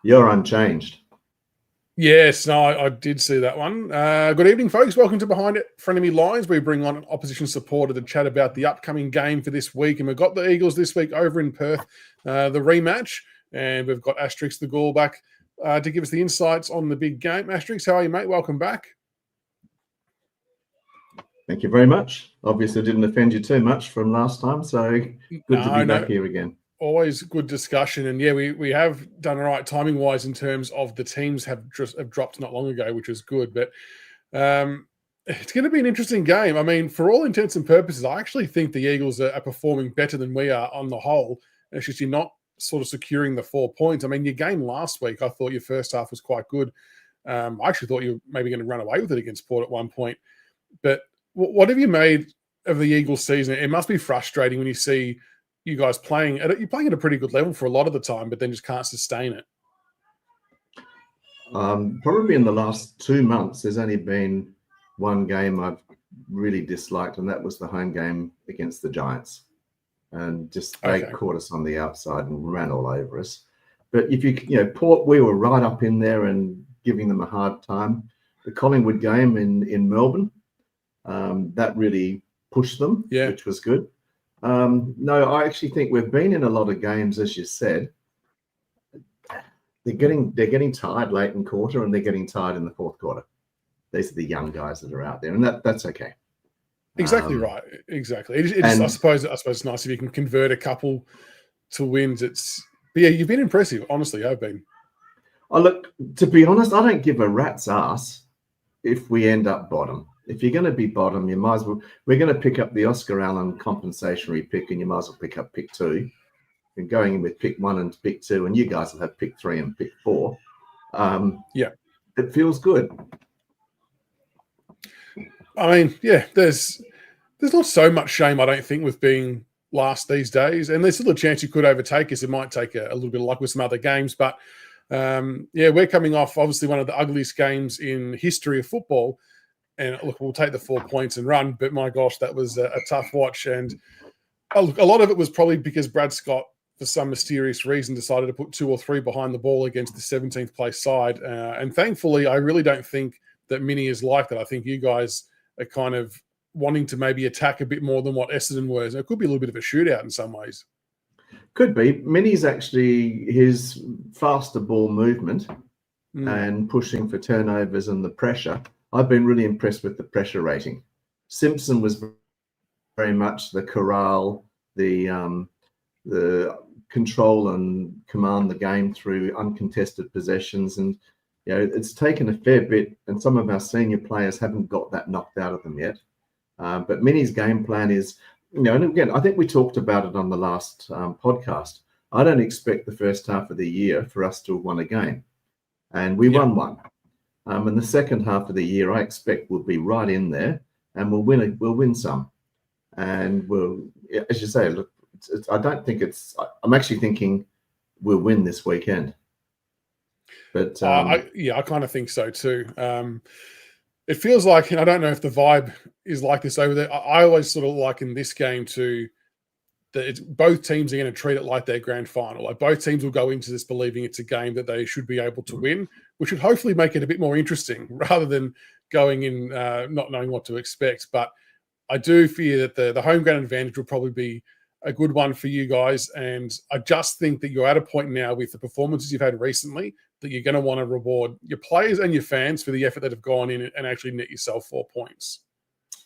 You're unchanged. Yes, no, I did see that one. Good evening, folks. Welcome to Behind It Frenemy Lines. We bring on an opposition supporter to chat about the upcoming game for this week. And we've got the Eagles this week over in Perth, the rematch. And we've got Asterix the Gaul back to give us the insights on the big game. Asterix, how are you, mate? Welcome back. Thank you very much. Obviously, I didn't offend you too much from last time, so good to be back here again. Always good discussion. And yeah, we have done all right timing-wise in terms of the teams have dropped not long ago, which is good. But it's going to be an interesting game. I mean, for all intents and purposes, I actually think the Eagles are performing better than we are on the whole. It's just you're not sort of securing the 4 points. I mean, your game last week, I thought your first half was quite good. I actually thought you were maybe going to run away with it against Port at one point. But what have you made of the Eagles season? It must be frustrating when you see you guys playing at a pretty good level for a lot of the time, but then just can't sustain it. Probably in the last 2 months, there's only been one game I've really disliked, and that was the home game against the Giants. And just they caught us on the outside and ran all over us. But if Port, we were right up in there and giving them a hard time. The Collingwood game in Melbourne, that really pushed them, which was good. No, I actually think we've been in a lot of games, as you said. They're getting tired late in quarter, and they're getting tired in the fourth quarter. These are the young guys that are out there, and that's okay. Exactly right. Exactly. I suppose it's nice if you can convert a couple to wins. But yeah, you've been impressive. Honestly, I've been. Oh, look, to be honest, I don't give a rat's ass if we end up bottom. If you're going to be bottom, you might as well. We're going to pick up the Oscar Allen compensatory pick, and you might as well pick up pick 2. And going in with pick 1 and pick 2, and you guys will have pick 3 and pick 4. It feels good. I mean, yeah, there's not so much shame, I don't think, with being last these days. And there's still a chance you could overtake us. It might take a little bit of luck with some other games, but we're coming off obviously one of the ugliest games in history of football. And look, we'll take the 4 points and run. But my gosh, that was a tough watch. And a lot of it was probably because Brad Scott, for some mysterious reason, decided to put 2 or 3 behind the ball against the 17th place side. And thankfully, I really don't think that Mini is like that. I think you guys are kind of wanting to maybe attack a bit more than what Essendon was. It could be a little bit of a shootout in some ways. Could be. Mini's actually his faster ball movement and pushing for turnovers and the pressure. I've been really impressed with the pressure rating. Simpson was very much the corral, the control and command the game through uncontested possessions. And, it's taken a fair bit, and some of our senior players haven't got that knocked out of them yet. But Mini's game plan is, and again, I think we talked about it on the last podcast. I don't expect the first half of the year for us to have won a game. And we won one. And the second half of the year, I expect we'll be right in there, and we'll win some. And we'll, as you say, look, I don't think I'm actually thinking we'll win this weekend. But I kind of think so too. It feels like, and I don't know if the vibe is like this over there. I always sort of liken this game to that both teams are going to treat it like their grand final. Like both teams will go into this believing it's a game that they should be able to win, which would hopefully make it a bit more interesting rather than going in not knowing what to expect. But I do fear that the home ground advantage will probably be a good one for you guys. And I just think that you're at a point now with the performances you've had recently that you're going to want to reward your players and your fans for the effort that have gone in and actually net yourself 4 points.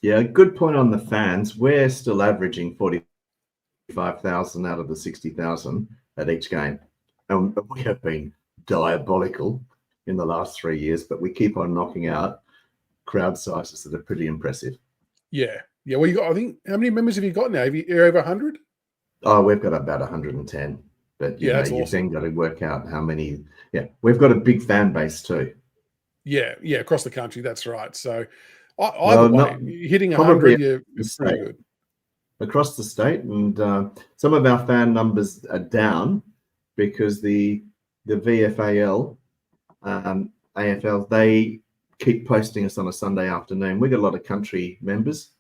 Yeah, good point on the fans. We're still averaging 45,000 out of the 60,000 at each game. And we have been diabolical in the last 3 years, but we keep on knocking out crowd sizes that are pretty impressive. Yeah. Yeah. Well, I think, how many members have you got now? You're over 100? Oh, we've got about 110. But that's you've awesome. then got to work out how many. Yeah, we've got a big fan base too. Yeah, across the country. That's right. So either way, hitting 100, you're pretty good. Across the state, and some of our fan numbers are down because the VFAL, AFL, they keep posting us on a Sunday afternoon. We got a lot of country members.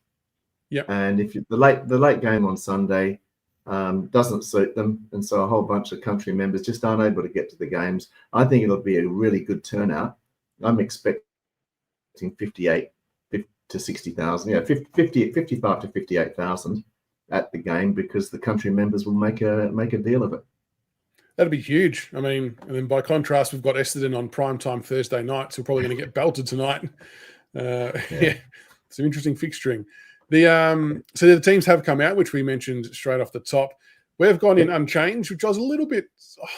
Yeah. And if the late game on Sunday, doesn't suit them, and so a whole bunch of country members just aren't able to get to the games. I think it'll be a really good turnout. I'm expecting 58 to 60,000, 55 to 58,000 at the game, because the country members will make a deal of it. That'd be huge. I mean, and then by contrast, we've got Essendon on primetime Thursday night, so we're probably going to get belted tonight. Yeah, some interesting fixturing. So the teams have come out, which we mentioned straight off the top. We've gone in unchanged, which I was a little bit,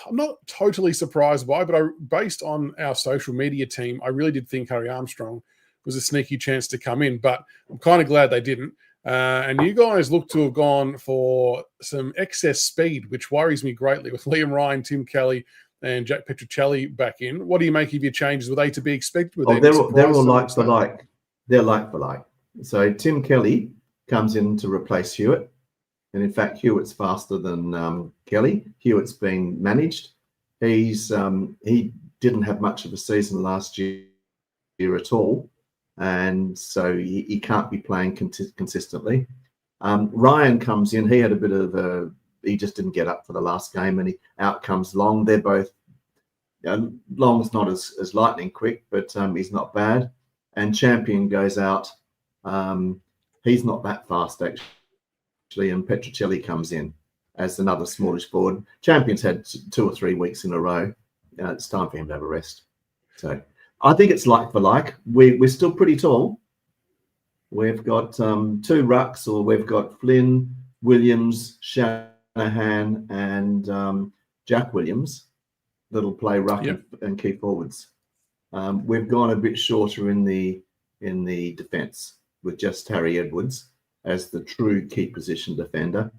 I'm not totally surprised by, but based on our social media team, I really did think Harry Armstrong was a sneaky chance to come in, but I'm kind of glad they didn't. And you guys look to have gone for some excess speed, which worries me greatly, with Liam Ryan, Tim Kelly, and Jack Petruccelli back in. What do you make of your changes? Were they to be expected? They're all like for like. They're like for like. So Tim Kelly comes in to replace Hewitt. And in fact, Hewitt's faster than Kelly. Hewitt's been managed. He didn't have much of a season last year at all, and so he can't be playing consistently. Ryan comes in. He had a bit of he just didn't get up for the last game, and out comes Long. They're both, Long's not as lightning quick, but he's not bad. And Champion goes out. He's not that fast actually, and Petruccelli comes in as another smallish forward. Champion's had 2 or 3 weeks in a row. It's time for him to have a rest. So I think it's like for like. We're still pretty tall. We've got 2 rucks, or we've got Flynn, Williams, Shanahan, and Jack Williams that'll play ruck and key forwards. We've gone a bit shorter in the defence, with just Harry Edwards as the true key position defender,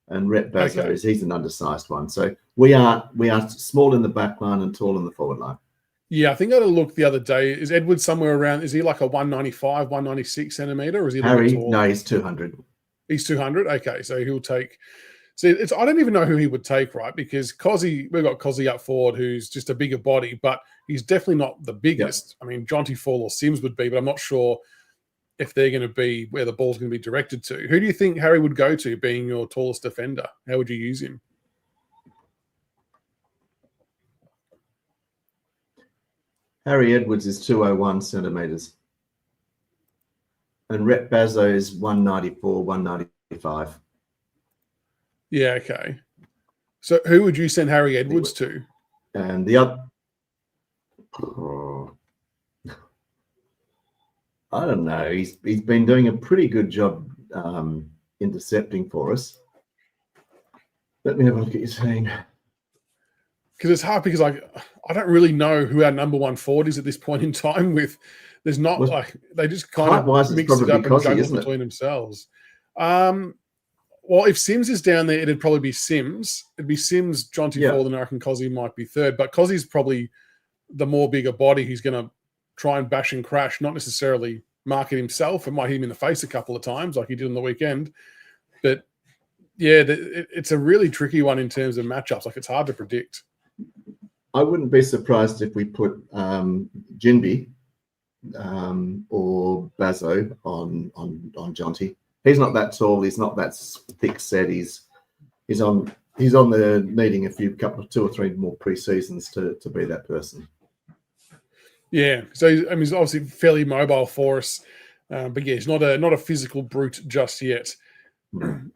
and Rhett Bazzo he's an undersized one. So we are small in the back line and tall in the forward line. Yeah, I think I had a look the other day. Is Edwards somewhere around? Is he like a 195, 196 centimeter, or is he Harry? Tall? No, he's 200. He's 200. Okay, so he'll take. See, I don't even know who he would take, right? Because we've got Cozzy up forward, who's just a bigger body, but he's definitely not the biggest. Yep. I mean, Jonty Fall or Sims would be, but I'm not sure if they're going to be where the ball's going to be directed to. Who do you think Harry would go to, being your tallest defender? How would you use him? Harry Edwards is 201 centimetres. And Rhett Bazzo is 194, 195. Yeah, okay. So who would you send Harry Edwards to? And the other... I don't know. He's been doing a pretty good job intercepting for us. Let me have a look at your team. Because it's hard, because I don't really know who our number 1 forward is at this point in time. There's not they just kind of mix it up and juggle between themselves. Well, if Sims is down there, it'd probably be Sims. It'd be Sims, Jonty Fall, and I reckon Cozzy might be third. But Cozzy's probably the more bigger body. He's going to try and bash and crash, not necessarily market himself. It might hit him in the face a couple of times like he did on the weekend. But, yeah, it's a really tricky one in terms of matchups. Like, it's hard to predict. I wouldn't be surprised if we put Jinby or Bazzo on Jonty. He's not that tall. He's not that thick set. He's on the needing a 2 or 3 more pre-seasons to be that person. Yeah, so I mean, he's obviously fairly mobile for us, but yeah, he's not a physical brute just yet. The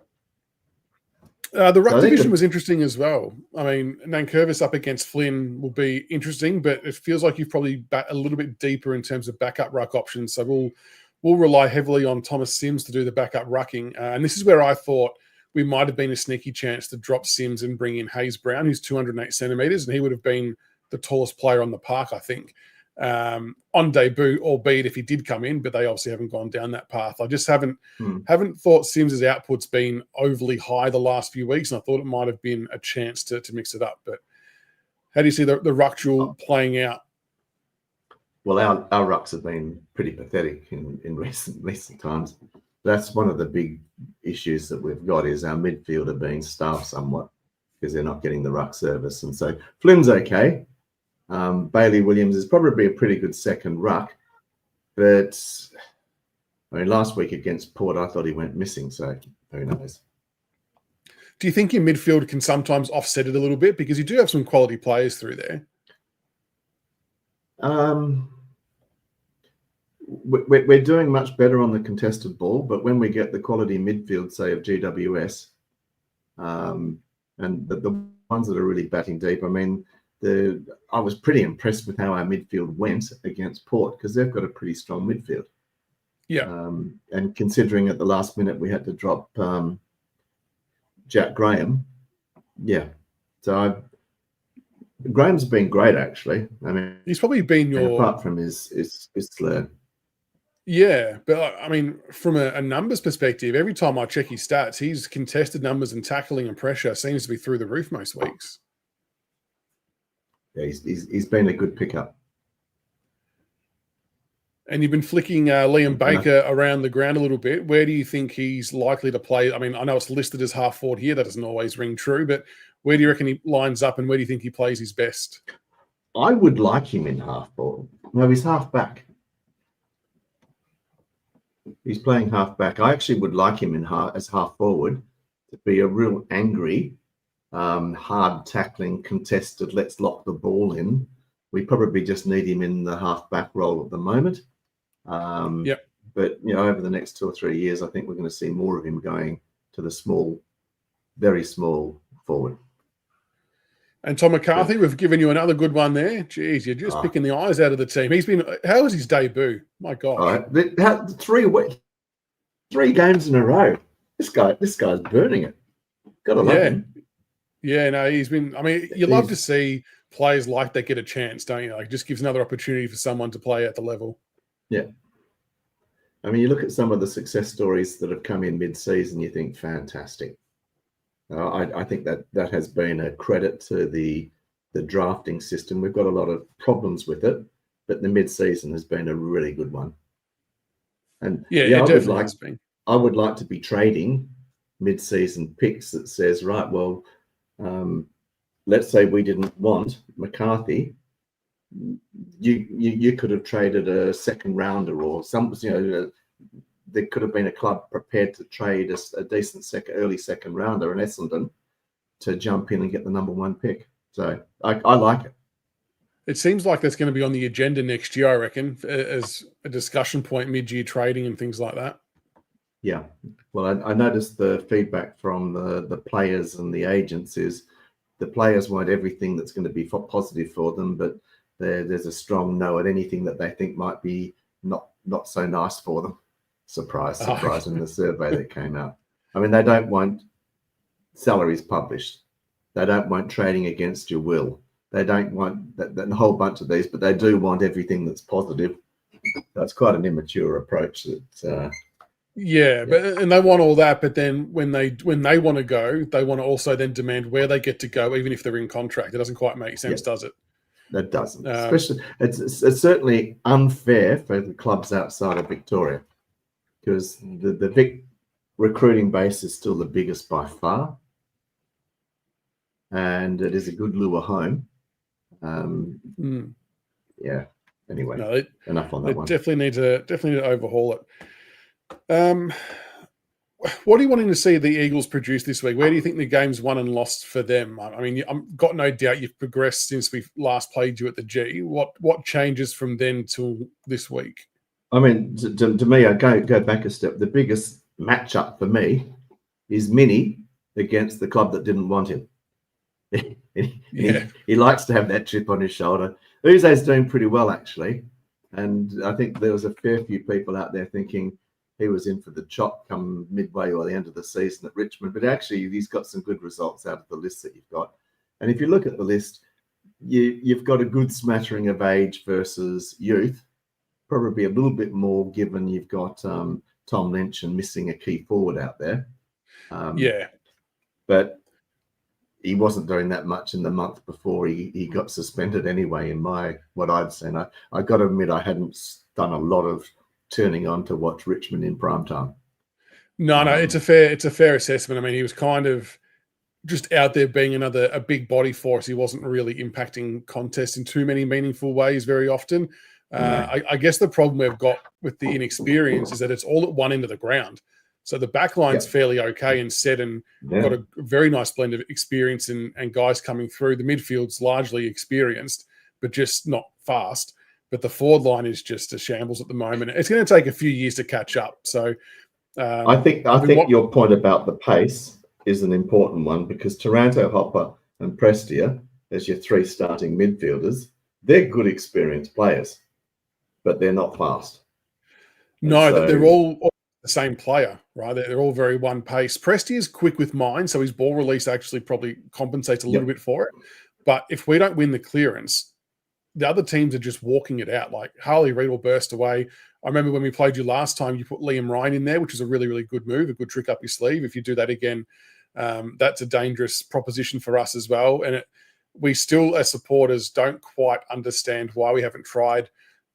ruck division was interesting as well. I mean, Nankervis up against Flynn will be interesting, but it feels like you've probably a little bit deeper in terms of backup ruck options. So we'll rely heavily on Thomas Sims to do the backup rucking. And this is where I thought we might have been a sneaky chance to drop Sims and bring in Hayes Brown, who's 208 centimetres, and he would have been the tallest player on the park, I think, on debut, albeit if he did come in, but they obviously haven't gone down that path. I just haven't thought Sims's output's been overly high the last few weeks, and I thought it might have been a chance to mix it up. But how do you see the ruck duel playing out? Well, our rucks have been pretty pathetic in recent times. That's one of the big issues that we've got, is our midfield are being starved somewhat because they're not getting the ruck service. And so Flynn's okay. Bailey Williams is probably a pretty good second ruck. But, I mean, last week against Port, I thought he went missing. So who knows? Do you think your midfield can sometimes offset it a little bit? Because you do have some quality players through there. We're doing much better on the contested ball, but when we get the quality midfield, say, of GWS, and the ones that are really batting deep, I mean, I was pretty impressed with how our midfield went against Port, because they've got a pretty strong midfield. Yeah. And considering at the last minute we had to drop Jack Graham, yeah. So Graham's been great, actually. I mean, he's probably been apart from his slur. Yeah, but I mean, from a numbers perspective, every time I check his stats, his contested numbers and tackling and pressure seems to be through the roof most weeks. Yeah, he's been a good pickup. And you've been flicking Liam Baker around the ground a little bit. Where do you think he's likely to play? I mean, I know it's listed as half forward here. That doesn't always ring true, but where do you reckon he lines up and where do you think he plays his best? I would like him in half forward. No, he's half back. He's playing half back. I actually would like him as half forward to be a real angry, hard tackling, contested, let's lock the ball in. We probably just need him in the half back role at the moment. Yep. But, over the next 2 or 3 years, I think we're going to see more of him going to the small, very small forward. And Tom McCarthy, we've given you another good one there. Jeez, you're just picking the eyes out of the team. How was his debut? My gosh. 3 games in a row. This guy's burning it. Gotta love him. Yeah, no, he's been, I mean, you love to see players like that get a chance, don't you? Like, just gives another opportunity for someone to play at the level. Yeah. I mean, you look at some of the success stories that have come in mid-season, you think, fantastic. I think that has been a credit to the drafting system. We've got a lot of problems with it, but the mid-season has been a really good one. And I would like to be trading mid-season picks that says, right, well, let's say we didn't want McCarthy. You could have traded a second rounder or some, there could have been a club prepared to trade a decent early second rounder in Essendon to jump in and get the number 1 pick. So I like it. It seems like that's going to be on the agenda next year, I reckon, as a discussion point, mid-year trading and things like that. Yeah. Well, I noticed the feedback from the players and the agents is the players want everything that's going to be positive for them, but there's a strong no at anything that they think might be not so nice for them. Surprise in the survey that came out. I mean, they don't want salaries published. They don't want trading against your will. They don't want that a whole bunch of these, but they do want everything that's positive. That's quite an immature approach. And they want all that, but then when they want to go, they want to also then demand where they get to go, even if they're in contract. It doesn't quite make sense, does it? That doesn't. Especially, it's certainly unfair for the clubs outside of Victoria, because the Vic recruiting base is still the biggest by far, and it is a good lure home. Yeah. Anyway, enough on that one. Definitely need to overhaul it. What are you wanting to see the Eagles produce this week? Where do you think the game's won and lost for them? I mean, I've got no doubt you've progressed since we last played you at the G. What changes from then till this week? I mean, to me, I go back a step. The biggest matchup for me is Mini against the club that didn't want him. He likes to have that chip on his shoulder. Uze's doing pretty well, actually. And I think there was a fair few people out there thinking he was in for the chop come midway or the end of the season at Richmond. But actually, he's got some good results out of the list that you've got. And if you look at the list, you've got a good smattering of age versus youth. Probably a little bit more given you've got Tom Lynch and missing a key forward out there. But he wasn't doing that much in the month before he got suspended anyway, in what I'd seen. I got to admit, I hadn't done a lot of turning on to watch Richmond in prime time. No, it's a fair assessment. I mean, he was kind of just out there being a big body force. He wasn't really impacting contests in too many meaningful ways very often. I guess the problem we've got with the inexperience is that it's all at one end of the ground. So the back line's Yep. fairly okay and set, and got a very nice blend of experience and guys coming through. The midfield's largely experienced, but just not fast. But the forward line is just a shambles at the moment. It's going to take a few years to catch up. So I think your point about the pace is an important one, because Taranto, Hopper, and Prestia, as your three starting midfielders, they're good, experienced players, but they're not fast. No, they're all the same player, right? They're all very one pace. Presti is quick with mine, so his ball release actually probably compensates a little bit for it. But if we don't win the clearance, the other teams are just walking it out. Like Harley Reid will burst away. I remember when we played you last time, you put Liam Ryan in there, which is a really, really good move, a good trick up your sleeve. If you do that again, that's a dangerous proposition for us as well. And we still, as supporters, don't quite understand why we haven't tried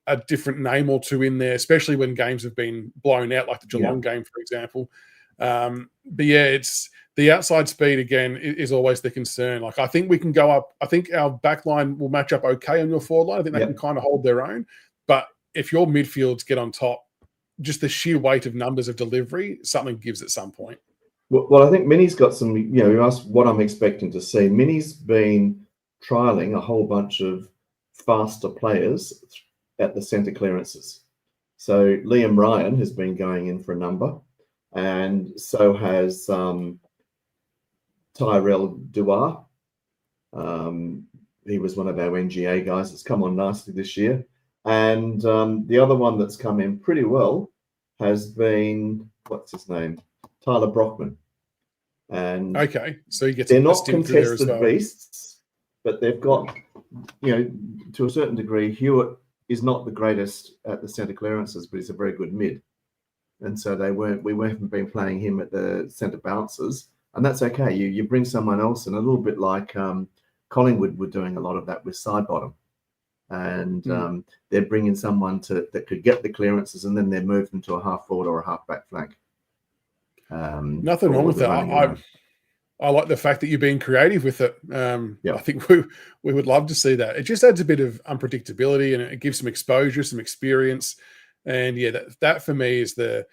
a different name or two in there, especially when games have been blown out, like the Geelong game, for example. But yeah, it's the outside speed again is always the concern. Like, I think we can go up. I think our back line will match up okay on your forward line. I think they can kind of hold their own. But if your midfields get on top, just the sheer weight of numbers of delivery, something gives at some point. Well, I think Minnie's got some, you asked what I'm expecting to see. Minnie's been trialing a whole bunch of faster players at the centre clearances. So Liam Ryan has been going in for a number, and so has Tyrell Duar. He was one of our NGA guys that's come on nicely this year. And the other one that's come in pretty well has been, what's his name? Tyler Brockman. And okay, so he gets they're not contested beasts, but they've got, to a certain degree, Hewitt is not the greatest at the centre clearances, but he's a very good mid. And so we haven't been playing him at the centre bounces, and that's okay. You bring someone else in, a little bit like Collingwood were doing a lot of that with side bottom. And they're bringing someone that could get the clearances, and then they're moved into a half forward or a half back flank. Nothing wrong with that. I like the fact that you're being creative with it. I think we would love to see that. It just adds a bit of unpredictability, and it gives some exposure, some experience. And yeah, that for me is the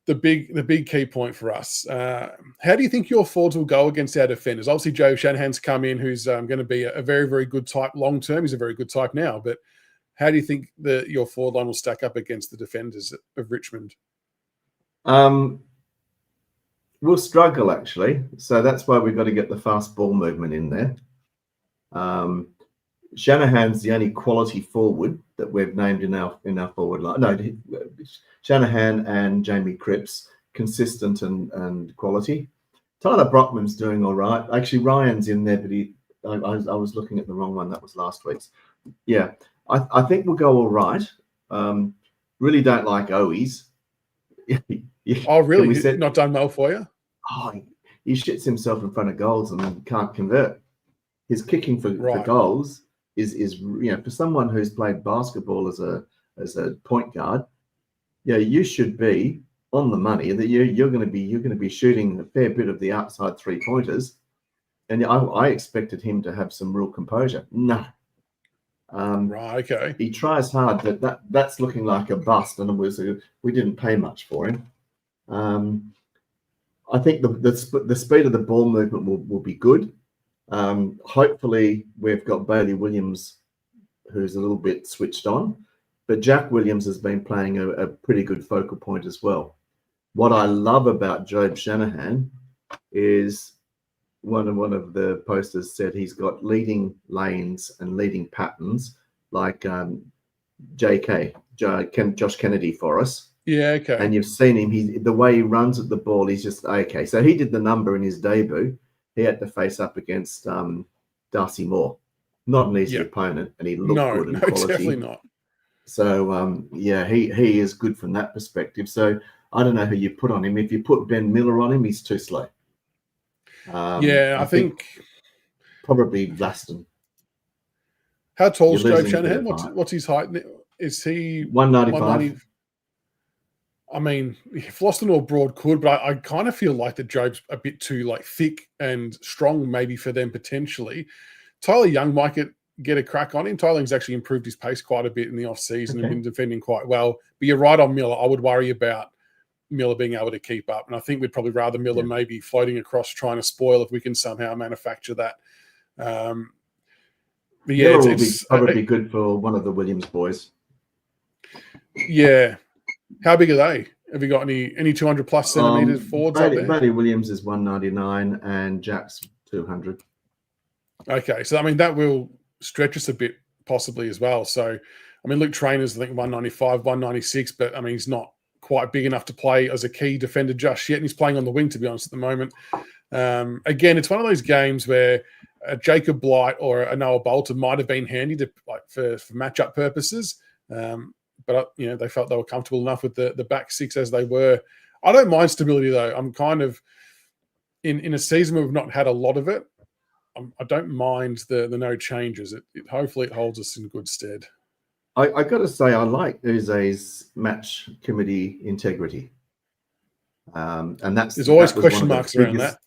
big key point for us. How do you think your forwards will go against our defenders? Obviously, Joe Shanahan's come in, who's going to be a very, very good type long term. He's a very good type now. But how do you think your forward line will stack up against the defenders of Richmond? We'll struggle, actually. So that's why we've got to get the fast ball movement in there. Shanahan's the only quality forward that we've named in our forward line. No, Shanahan and Jamie Cripps, consistent and quality. Tyler Brockman's doing all right. Actually, Ryan's in there, but I was looking at the wrong one. That was last week's. Yeah, I think we'll go all right. Really don't like Owies. Oh, really? Not done well for you? Oh, he shits himself in front of goals and can't convert. His kicking for goals is for someone who's played basketball as a point guard. Yeah, you should be on the money. That you're going to be shooting a fair bit of the outside 3-pointers, and I expected him to have some real composure. No. Okay. He tries hard, but that's looking like a bust, and we didn't pay much for him. I think the speed of the ball movement will be good. Hopefully, we've got Bailey Williams, who's a little bit switched on, but Jack Williams has been playing a pretty good focal point as well. What I love about Job Shanahan is one of the posters said he's got leading lanes and leading patterns like Josh Kennedy for us. Yeah, okay. And you've seen him. The way he runs at the ball, he's just okay. So he did the number in his debut. He had to face up against Darcy Moore. Not an easy opponent, and he looked good and quality. Definitely not. So he is good from that perspective. So I don't know who you put on him. If you put Ben Miller on him, he's too slow. I think probably Vlaston. How tall is Joe Shanahan? What's his height? Is he 195? I mean, Vlaston or Broad could, but I kind of feel like that Jobe's a bit too thick and strong, maybe for them potentially. Tyler Young might get a crack on him. Tyler Young's actually improved his pace quite a bit in the off season and been defending quite well. But you're right on Miller. I would worry about Miller being able to keep up. And I think we'd probably rather Miller Yeah. maybe floating across trying to spoil if we can somehow manufacture that. But yeah, Miller will be it's probably good for one of the Williams boys. yeah. How big are they? Have you got any 200 plus centimeters forwards up there? Bailey Williams is 199 and Jack's 200. Okay, so I mean that will stretch us a bit possibly as well. So I mean, Luke Trainer's I think 195, 196, but I mean he's not quite big enough to play as a key defender just yet, and he's playing on the wing to be honest at the moment. Again, it's one of those games where a Jacob Blight or a Noah Bolton might have been handy to for matchup purposes. But they felt they were comfortable enough with the back six as they were. I don't mind stability though. I'm kind of in a season where we've not had a lot of it. I don't mind the no changes. Hopefully it holds us in good stead. I got to say I like Uze's match committee integrity, and there's always question marks around that.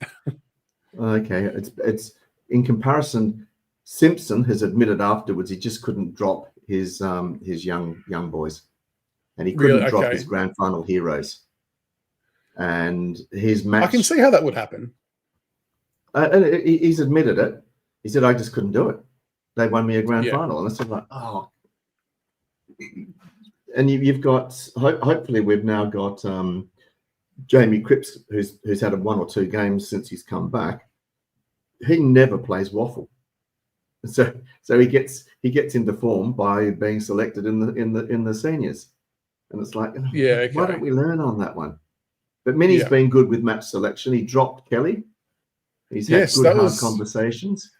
Okay, it's in comparison. Simpson has admitted afterwards he just couldn't drop his young boys, and he couldn't drop his grand final heroes, and his match. I can see how that would happen. And he's admitted it. He said, "I just couldn't do it. They won me a grand final," and I said, "Like, oh." And you've got. Hopefully, we've now got Jamie Cripps, who's had 1 or 2 games since he's come back. He never plays waffle. So he gets into form by being selected in the seniors, and it's like, why don't we learn on that one? But Minnie's been good with match selection. He dropped Kelly. He's had good hard conversations.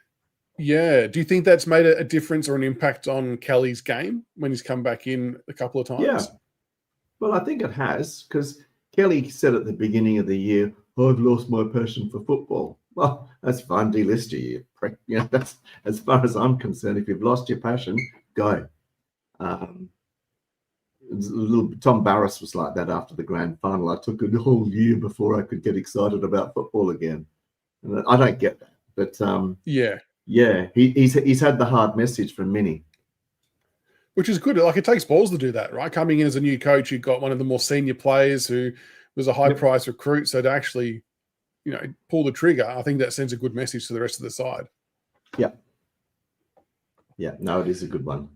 Yeah. Do you think that's made a difference or an impact on Kelly's game when he's come back in a couple of times? Yeah. Well, I think it has, because Kelly said at the beginning of the year, "I've lost my passion for football." Well, that's fine. Delist you prick. That's as far as I'm concerned. If you've lost your passion, go. Tom Barras was like that after the grand final. I took a whole year before I could get excited about football again. And I don't get that, but he's had the hard message from Minnie, which is good. Like, it takes balls to do that, right? Coming in as a new coach, you've got one of the more senior players who was a high price recruit, so to actually pull the trigger, I think that sends a good message to the rest of the side. No, it is a good one.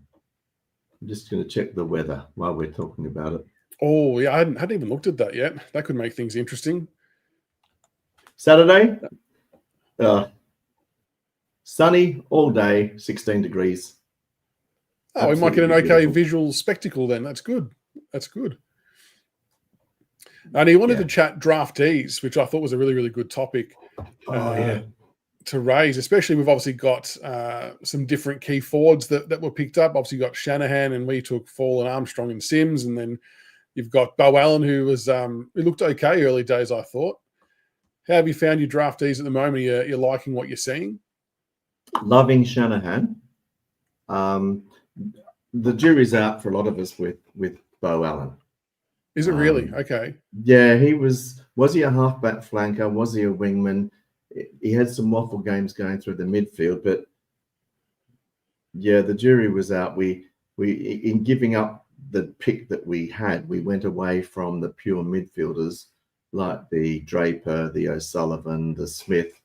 I'm just going to check the weather while we're talking about it. Oh yeah, I hadn't even looked at that yet. That could make things interesting. Saturday, sunny all day, 16 degrees. Oh, we might get an okay visual spectacle then. That's good. And he wanted to chat draftees, which I thought was a really, really good topic to raise, especially we've obviously got some different key forwards that were picked up. Obviously, you've got Shanahan, and we took Fall and Armstrong and Sims, and then you've got Bo Allen, who was he looked okay early days, I thought. How have you found your draftees at the moment? You're liking what you're seeing? Loving Shanahan. The jury's out for a lot of us with Bo Allen. Is it really? Okay. Yeah, was he a halfback flanker? Was he a wingman? He had some waffle games going through the midfield, but the jury was out. We in giving up the pick that we had, we went away from the pure midfielders like the Draper, the O'Sullivan, the Smith,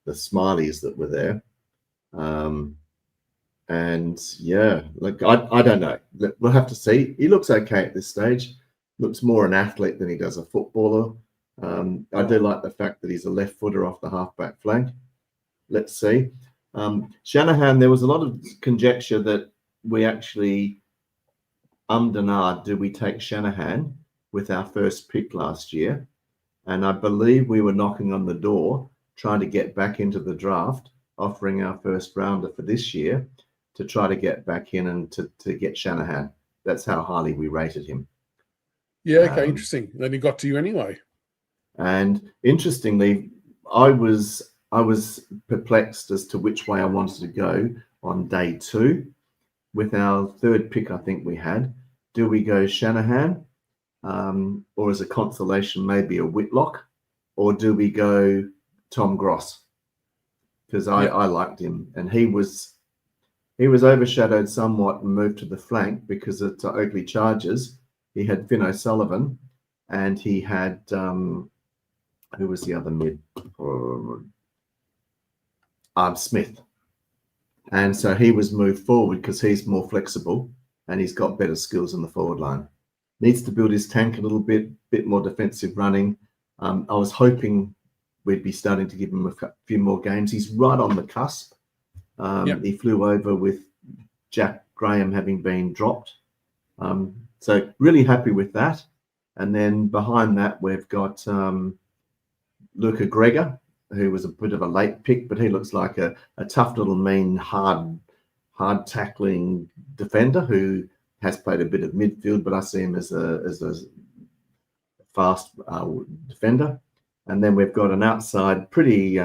the Smileys that were there. I don't know. We'll have to see. He looks okay at this stage. Looks more an athlete than he does a footballer. I do like the fact that he's a left footer off the halfback flank. Let's see. Shanahan, there was a lot of conjecture that we actually do we take Shanahan with our first pick last year? And I believe we were knocking on the door, trying to get back into the draft, offering our first rounder for this year to try to get back in and to get Shanahan. That's how highly we rated him. Yeah, okay, interesting. Then he got to you anyway. And interestingly, I was perplexed as to which way I wanted to go on day 2. With our third pick, I think we had. Do we go Shanahan, or as a consolation, maybe a Whitlock, or do we go Tom Gross? Because I liked him, and he was overshadowed somewhat and moved to the flank because at Oakley Chargers he had Finn O'Sullivan, and he had who was the other mid? Smith. And so he was moved forward because he's more flexible and he's got better skills in the forward line. Needs to build his tank a little bit more defensive running. I was hoping we'd be starting to give him a few more games. He's right on the cusp. He flew over with Jack Graham having been dropped. So really happy with that. And then behind that, we've got Luca Gregor, who was a bit of a late pick, but he looks like a tough little mean, hard tackling defender who has played a bit of midfield, but I see him as a fast defender. And then we've got an outside, pretty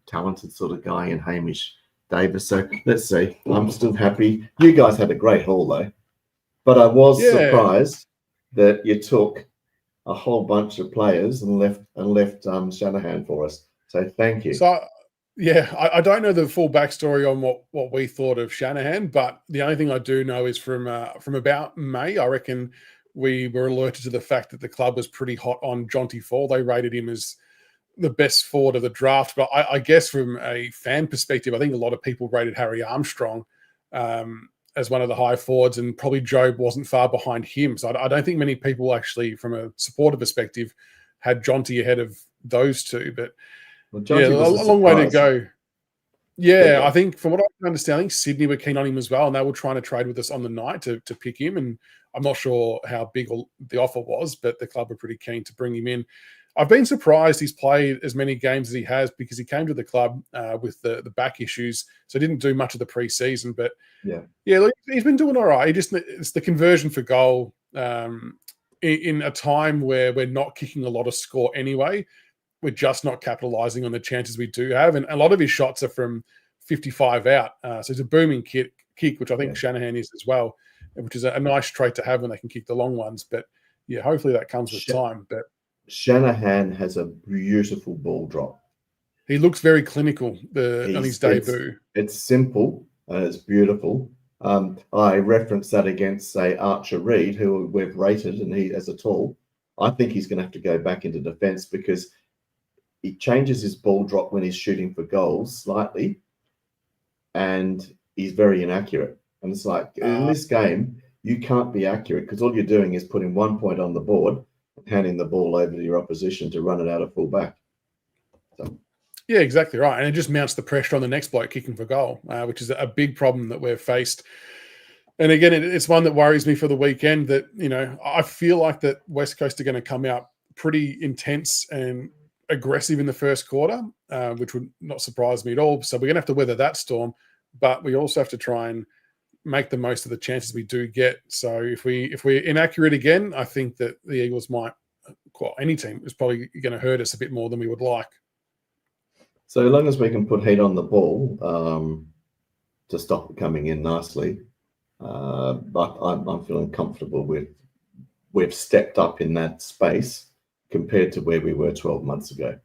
talented sort of guy in Hamish Davis. So let's see. I'm still happy. You guys had a great haul though, but I was surprised that you took a whole bunch of players and left Shanahan for us. So thank you. So yeah, I don't know the full backstory on what we thought of Shanahan, but the only thing I do know is from about May, I reckon we were alerted to the fact that the club was pretty hot on Jonty Fall. They rated him as the best forward of the draft, but I guess from a fan perspective, I think a lot of people rated Harry Armstrong as one of the high forwards, and probably Jobe wasn't far behind him. So I don't think many people actually, from a supporter perspective, had Jonty ahead of those two. But a long way to go. Yeah, I think from what I can understand, I think Sydney were keen on him as well, and they were trying to trade with us on the night to pick him. And I'm not sure how big the offer was, but the club were pretty keen to bring him in. I've been surprised he's played as many games as he has because he came to the club with the back issues, so didn't do much of the preseason. But look, he's been doing all right. It's the conversion for goal in a time where we're not kicking a lot of score anyway. We're just not capitalising on the chances we do have, and a lot of his shots are from 55 out. So it's a booming kick, which I think Shanahan is as well, which is a nice trait to have when they can kick the long ones. But yeah, hopefully that comes with time. But Shanahan has a beautiful ball drop. He looks very clinical on his debut. It's simple and it's beautiful. I referenced that against, say, Archer Reed, who we've rated, and he as a tall. I think he's going to have to go back into defence because he changes his ball drop when he's shooting for goals slightly, and he's very inaccurate. And it's like, in this game, you can't be accurate because all you're doing is putting 1 point on the board, handing the ball over to your opposition to run it out of full back. So. Yeah, exactly right. And it just mounts the pressure on the next bloke kicking for goal, which is a big problem that we've faced. And again, it's one that worries me for the weekend that, I feel like that West Coast are going to come out pretty intense and aggressive in the first quarter, which would not surprise me at all. So we're going to have to weather that storm, but we also have to try and make the most of the chances we do get. So if we're inaccurate again, I think that the Eagles might, any team is probably going to hurt us a bit more than we would like. So long as we can put heat on the ball to stop it coming in nicely, but I'm feeling comfortable with we've stepped up in that space compared to where we were 12 months ago.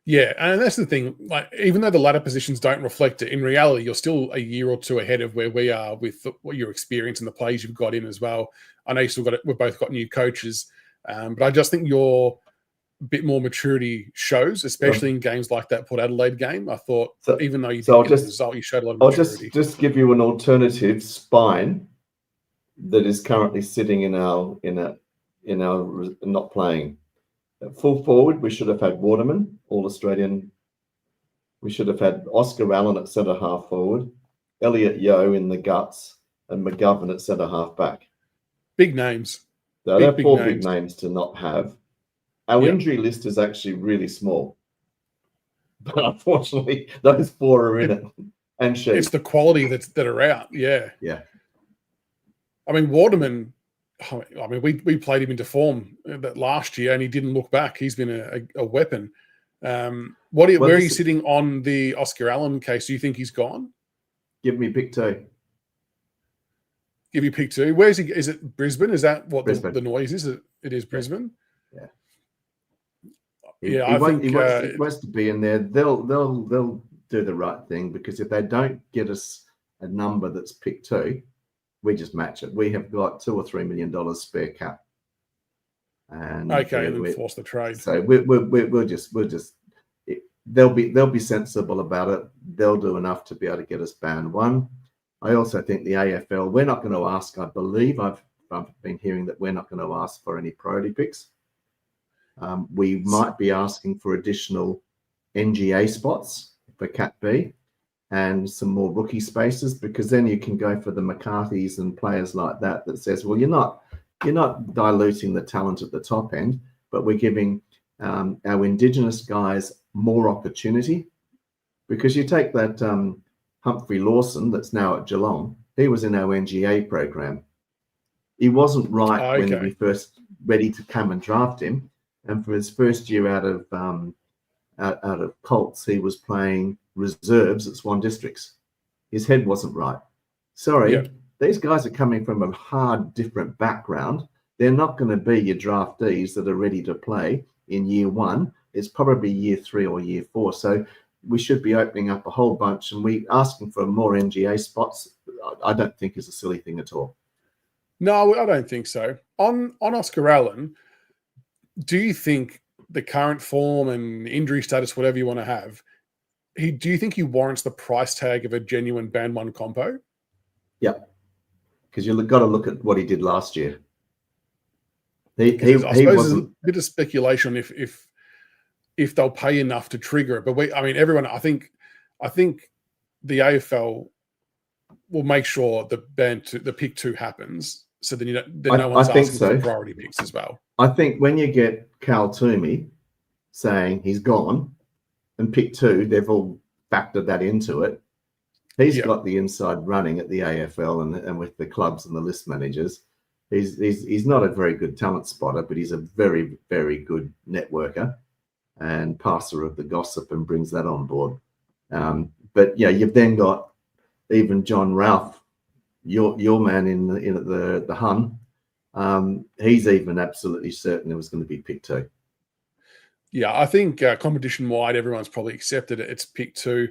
Yeah, and that's the thing. Like, even though the ladder positions don't reflect it, in reality, you're still a year or two ahead of where we are with what your experience and the plays you've got in as well. I know we've both got new coaches, but I just think your bit more maturity shows, especially in games like that Port Adelaide game. I thought, even though you didn't get the result, you showed a lot of maturity. I'll just give you an alternative spine that is currently sitting in our not playing. At full forward, we should have had Waterman, All-Australian. We should have had Oscar Allen at centre-half forward, Elliot Yeo in the guts, and McGovern at centre-half back. Big names. So they're four big names to not have. Our injury list is actually really small. But unfortunately, those four are in it. And it's the quality that are out, yeah. Yeah. I mean, Waterman... we played him into form last year, and he didn't look back. He's been a weapon. Where are you sitting on the Oscar Allen case? Do you think he's gone? Give me pick two. Give you pick two. Where is he? Is it Brisbane? Is that what the noise is? It is Brisbane. Yeah. I think he wants to be in there. They'll do the right thing, because if they don't get us a number that's pick two, we just match it. We have got $2 or $3 million spare cap. And Okay, and then force the trade. So we'll just they'll be sensible about it. They'll do enough to be able to get us band one. I also think the AFL, we're not going to ask. I believe I've been hearing that we're not going to ask for any priority picks. We might be asking for additional NGA spots for Cat B and some more rookie spaces, because then you can go for the McCarthys and players like that says, well, you're not diluting the talent at the top end, but we're giving our Indigenous guys more opportunity. Because you take that Humphrey Lawson that's now at Geelong, he was in our NGA program. He wasn't right when we first ready to come and draft him, and for his first year out of Colts, he was playing reserves at Swan Districts. His head wasn't right. Sorry, these guys are coming from a hard, different background. They're not going to be your draftees that are ready to play in year one. It's probably year 3 or year 4. So we should be opening up a whole bunch, and we asking for more NGA spots. I don't think is a silly thing at all. No, I don't think so. On Oscar Allen, do you think the current form and injury status, whatever you want to have, do you think he warrants the price tag of a genuine band one compo? Yeah, because you've got to look at what he did last year. He wasn't. There's a bit of speculation if they'll pay enough to trigger it. But everyone, I think the AFL will make sure the pick 2 happens, so then no one's asking for priority picks as well. I think when you get Cal Toomey saying he's gone and pick 2, they've all factored that into it. He's got the inside running at the AFL and with the clubs and the list managers. He's not a very good talent spotter, but he's a very, very good networker and passer of the gossip, and brings that on board. But yeah, you've then got even John Ralph, your man in the Hun. He's even absolutely certain it was going to be pick 2. Yeah, I think competition wide, everyone's probably accepted it. It's pick 2.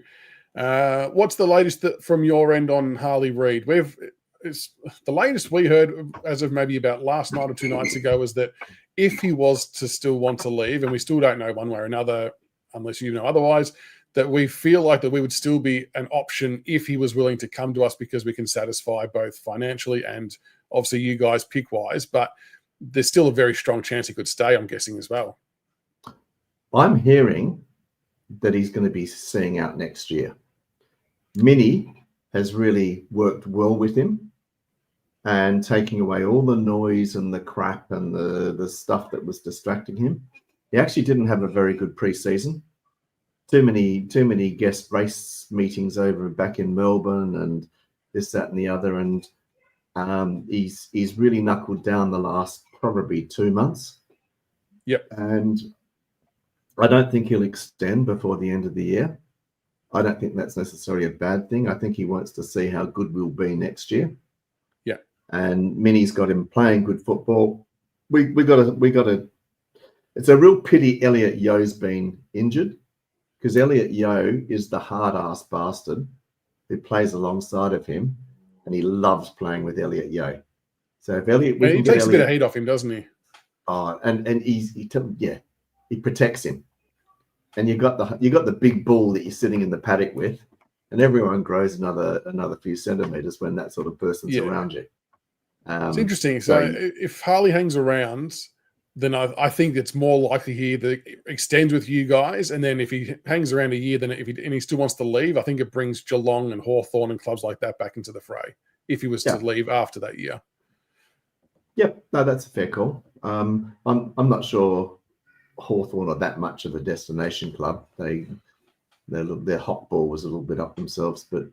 What's the latest from your end on Harley Reid? The latest we heard as of maybe about last night or 2 nights ago was that if he was to still want to leave, and we still don't know one way or another, unless you know otherwise, that we feel like that we would still be an option if he was willing to come to us, because we can satisfy both financially and obviously you guys pick wise, but there's still a very strong chance he could stay, I'm guessing, as well. I'm hearing that he's going to be seeing out next year. Minnie has really worked well with him and taking away all the noise and the crap and the stuff that was distracting him. He actually didn't have a very good preseason. Too many guest race meetings over back in Melbourne and this, that, and the other. And he's really knuckled down the last probably 2 months. Yep. And I don't think he'll extend before the end of the year. I don't think that's necessarily a bad thing. I think he wants to see how good we'll be next year. Yeah. And Minnie's got him playing good football. We got to. It's a real pity Elliot Yeo's been injured, because Elliot Yeo is the hard-ass bastard who plays alongside of him, and he loves playing with Elliot Yeo. So if Elliot, he takes a bit of heat off him, doesn't he? Oh, and he protects him. And you got the big bull that you're sitting in the paddock with, and everyone grows another few centimeters when that sort of person's around you. It's interesting. So if Harley hangs around, then I think it's more likely here that it extends with you guys. And then if he hangs around a year, then and he still wants to leave, I think it brings Geelong and Hawthorn and clubs like that back into the fray if he was to leave after that year. Yep, no, that's a fair call. I'm not sure Hawthorn are that much of a destination club. Their hot ball was a little bit up themselves, but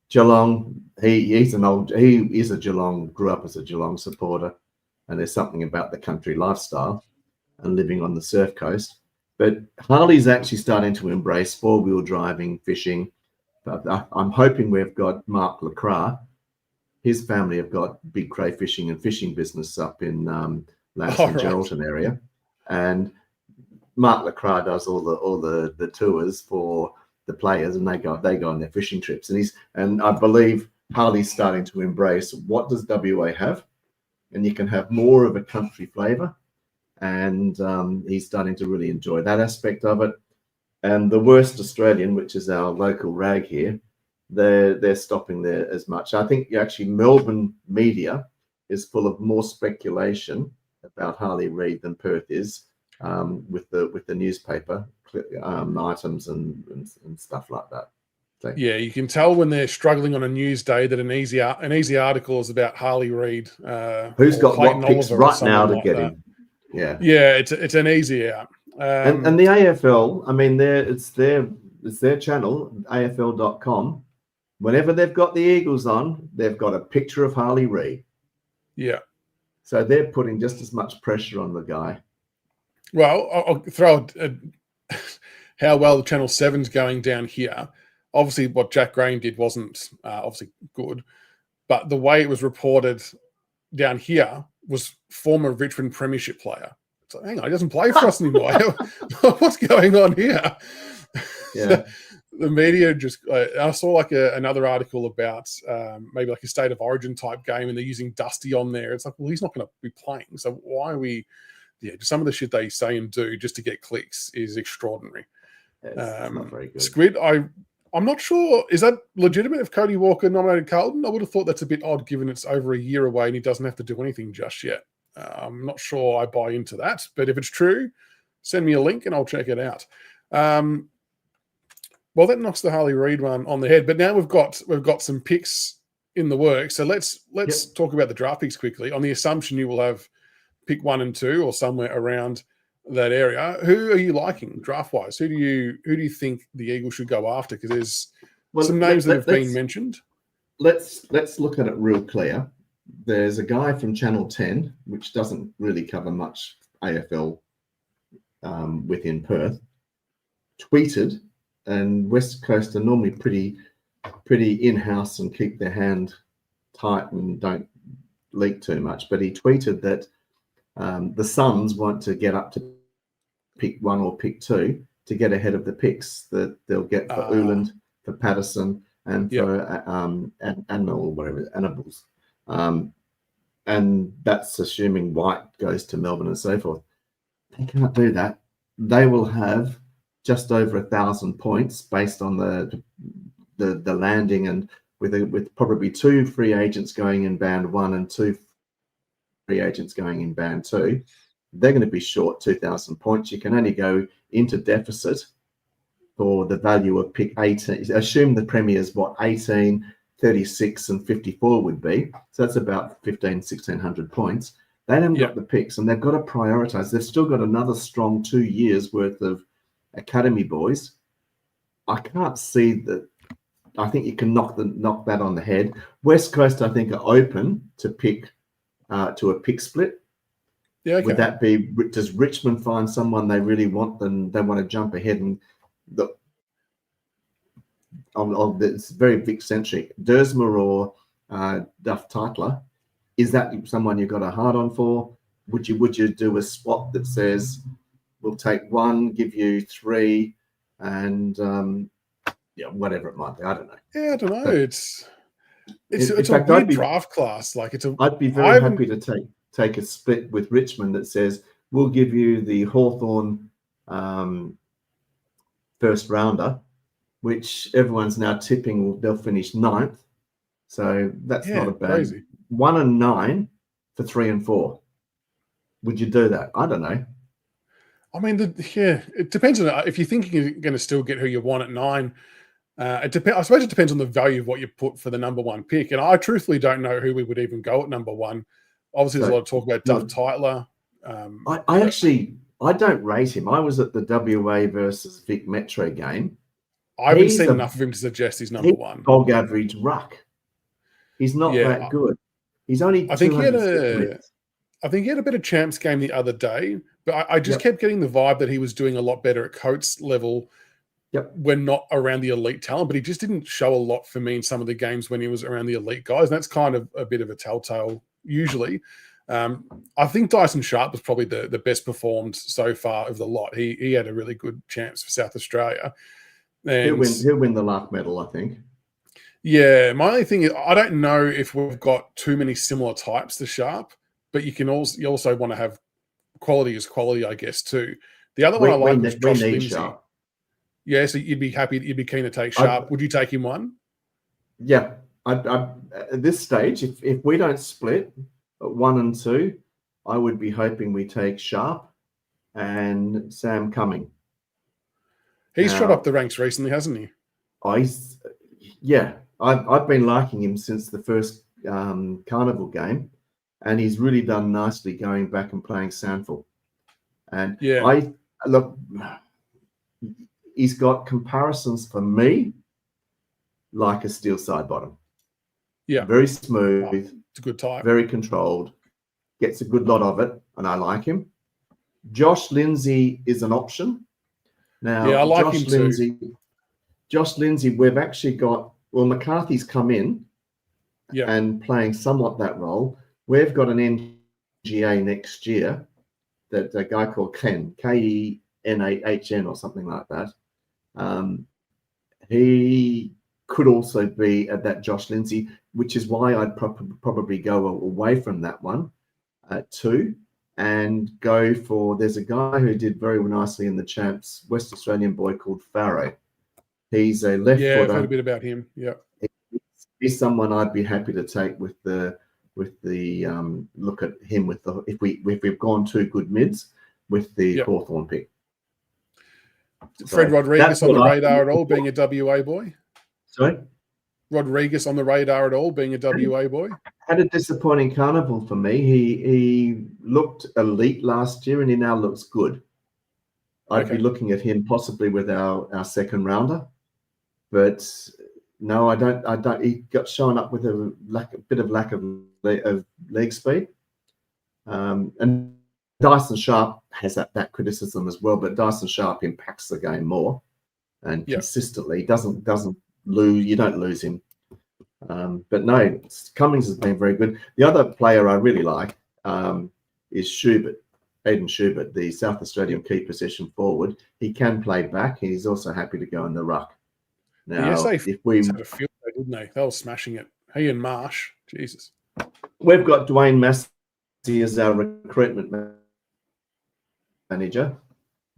Geelong, he is a Geelong, grew up as a Geelong supporter, and there's something about the country lifestyle and living on the surf coast. But Harley's actually starting to embrace 4-wheel driving, fishing. But I'm hoping we've got Mark Lacroix. His family have got big crayfishing and fishing business up in Lansing-Geraldton area. And Mark Lacroix does all the tours for the players, and they go on their fishing trips. And I believe Harley's starting to embrace what does WA have, and you can have more of a country flavour, and he's starting to really enjoy that aspect of it. And the Worst Australian, which is our local rag here, they're stopping there as much. I think actually Melbourne media is full of more speculation about Harley Reid than Perth is, with the newspaper items and stuff like that. So, yeah, you can tell when they're struggling on a news day that an easy article is about Harley Reid. who's got Clayton what picks Oliver or right now to like get that. him? Yeah, yeah, it's an easy out. And the AFL, I mean, it's their channel, AFL.com. Whenever they've got the Eagles on, they've got a picture of Harley Reid. Yeah. So they're putting just as much pressure on the guy. Well, I'll throw how well Channel 7's going down here. Obviously, what Jack Graham did wasn't obviously good, but the way it was reported down here was former Richmond Premiership player. It's like, hang on, he doesn't play for us anymore. What's going on here? Yeah. The media just, I saw like another article about maybe like a State of Origin type game, and they're using Dusty on there. It's like, well, he's not going to be playing. So why are we, some of the shit they say and do just to get clicks is extraordinary. It's not very good. Squid, I'm not sure, is that legitimate if Cody Walker nominated Carlton? I would have thought that's a bit odd given it's over a year away and he doesn't have to do anything just yet. I'm not sure I buy into that, but if it's true, send me a link and I'll check it out. Well, that knocks the Harley Reid one on the head. But now we've got some picks in the works. So let's talk about the draft picks quickly. On the assumption you will have pick 1 and 2 or somewhere around that area. Who are you liking draft wise? Who do you think the Eagles should go after? Because there's some names that have been mentioned. Let's look at it real clear. There's a guy from Channel 10, which doesn't really cover much AFL within Perth, tweeted. And West Coast are normally pretty in-house and keep their hand tight and don't leak too much. But he tweeted that the Suns want to get up to pick 1 or pick 2 to get ahead of the picks that they'll get for Uland, for Patterson, and for Animal or whatever, Animals. And that's assuming White goes to Melbourne and so forth. They can't do that. They will have just over 1,000 points based on the landing, and with probably 2 free agents going in band 1 and 2 free agents going in band 2, they're going to be short 2,000 points. You can only go into deficit for the value of pick 18. Assume the Premier's 18, 36 and 54 would be. So that's about 1,600 points. They haven't got the picks, and they've got to prioritize. They've still got another strong 2 years worth of academy boys. I can't see that. I think you can knock that on the head. West Coast, I think, are open to pick to a pick split. Yeah, okay. Would that be? Does Richmond find someone they really want, then they want to jump ahead and it's very Vic-centric. Dersma or Duff Titler, is that someone you've got a hard on for? Would you do a swap that says we'll take 1, give you 3, and whatever it might be. I don't know. Yeah, I don't know. But it's in a weird draft class. I'd be very happy to take a split with Richmond that says we'll give you the Hawthorn first rounder, which everyone's now tipping they'll finish 9th. So that's not a bad. Crazy. 1 and 9 for 3 and 4. Would you do that? I don't know. I mean, it depends on if you think you're going to still get who you want at 9. I suppose it depends on the value of what you put for the number 1 pick. And I truthfully don't know who we would even go at number 1. Obviously, there's a lot of talk about Duff Titler. I don't rate him. I was at the WA versus Vic Metro game. I haven't seen enough of him to suggest he's number 1. Dog average ruck. He's not that good. He's only. I think he had a better champs game the other day, but I just kept getting the vibe that he was doing a lot better at Coates level. When not around the elite talent, but he just didn't show a lot for me in some of the games when he was around the elite guys. And that's kind of a bit of a telltale usually. I think Dyson Sharp was probably the best performed so far of the lot. He had a really good chance for South Australia. And he'll win the Lark medal, I think. Yeah, my only thing is I don't know if we've got too many similar types to Sharp, but you also want to have quality is quality, I guess, too. The other one I like was Josh Lindsay. Sharp. Yeah, so you'd be keen to take Sharp. Would you take him one? Yeah. At this stage, if we don't split at 1 and 2, I would be hoping we take Sharp and Sam Cumming. He's shot up the ranks recently, hasn't he? I've been liking him since the first Carnival game, and he's really done nicely going back and playing Sandful. And he's got comparisons for me like a steel side bottom. Yeah, very smooth. It's a good type. Very controlled. Gets a good lot of it, and I like him. Josh Lindsay is an option. Now, I like him too. Josh Lindsay, we've actually got, McCarthy's come in and playing somewhat that role. We've got an NGA next year, that a guy called Ken, Kenahn or something like that. He could also be at that Josh Lindsay, which is why I'd probably go away from that one too, and go for, there's a guy who did very nicely in the champs, West Australian boy called Farrow. He's a left footer. I've heard a bit about him. Yeah, he's someone I'd be happy to take with the look at him with the if we've gone 2 good mids with the Hawthorn pick. Fred Rodriguez on the radar at all, being a WA boy? Sorry? Rodriguez on the radar at all, being a WA boy? Had a disappointing carnival for me. He looked elite last year, and he now looks good. I'd be looking at him possibly with our second rounder, but no, I don't. He got shown up with a bit of lack of leg speed, and Dyson Sharp has that criticism as well. But Dyson Sharp impacts the game more and consistently doesn't lose. You don't lose him. But no, Cummings has been very good. The other player I really like is Schubert, Aidan Schubert, the South Australian key possession forward. He can play back. He's also happy to go in the ruck. Now, if we had a field day, didn't they? They were smashing it. He and Marsh, Jesus. We've got Dwayne Massey as our recruitment manager,